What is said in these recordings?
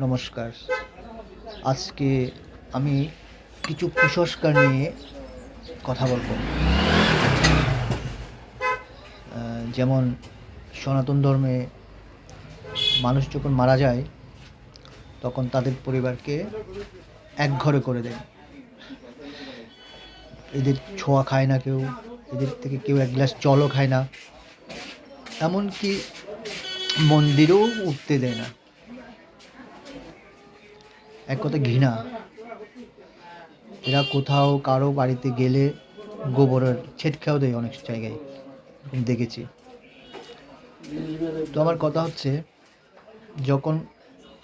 নমস্কার। আজকে আমি কিছু কুসংস্কার নিয়ে কথা বলব। যেমন সনাতন ধর্মে মানুষ যখন মারা যায় তখন তাদের পরিবারকে একঘরে করে দেয়। এদের ছোঁয়া খায় না কেউ, এদের থেকে কেউ এক গ্লাস জলও খায় না, এমনকি মন্দিরেও উঠতে দেয় না। এক কথা ঘৃণা। এরা কোথাও কারো বাড়িতে গেলে গোবরের ছিটকাও দেয়, অনেক জায়গায় এরকম দেখেছি। তো আমার কথা হচ্ছে, যখন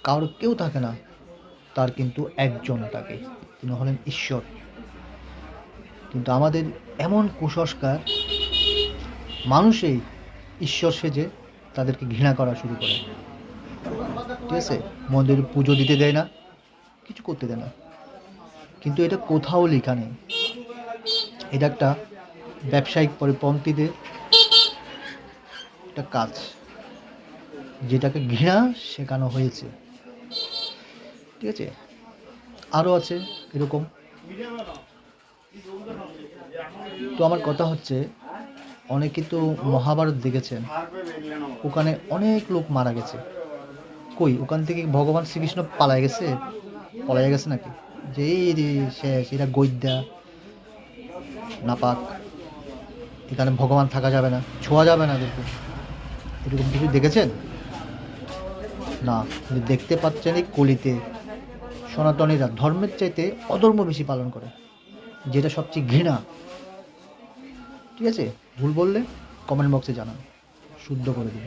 কারোর কেউ থাকে না, তার কিন্তু একজন থাকে, তিনি হলেন ঈশ্বর। কিন্তু আমাদের এমন কুসংস্কার, মানুষই ঈশ্বর সেজে তাদেরকে ঘৃণা করা শুরু করে। ঠিক আছে, মন্দিরে পুজো দিতে দেয় না, কিছু করতে দেয় না, কিন্তু এটা কোথাও লেখা নেই। এটা একটা ব্যবসায়িক পরিপন্থীদের একটা কাজ, যেটাকে ঘৃণা শেখানো হয়েছে। ঠিক আছে, আরও আছে এরকম। তো আমার কথা হচ্ছে, অনেকে তো মহাভারত দেখেছেন, ওখানে অনেক লোক মারা গেছে। কই ওখান থেকে ভগবান শ্রীকৃষ্ণ পালায় গেছে? পলাইয়া গেছে নাকি? যে এই রে শেষ, এরা গৈদ্যা নাপাক, এখানে ভগবান থাকা যাবে না, ছোঁয়া যাবে না দেখুন, এরকম কিছু দেখেছেন? না, কিন্তু দেখতে পাচ্ছেন এই কলিতে সনাতনীরা ধর্মের চাইতে অধর্ম বেশি পালন করে, যেটা সবচেয়ে ঘৃণা। ঠিক আছে, ভুল বললে কমেন্ট বক্সে জানান, শুদ্ধ করে দিন।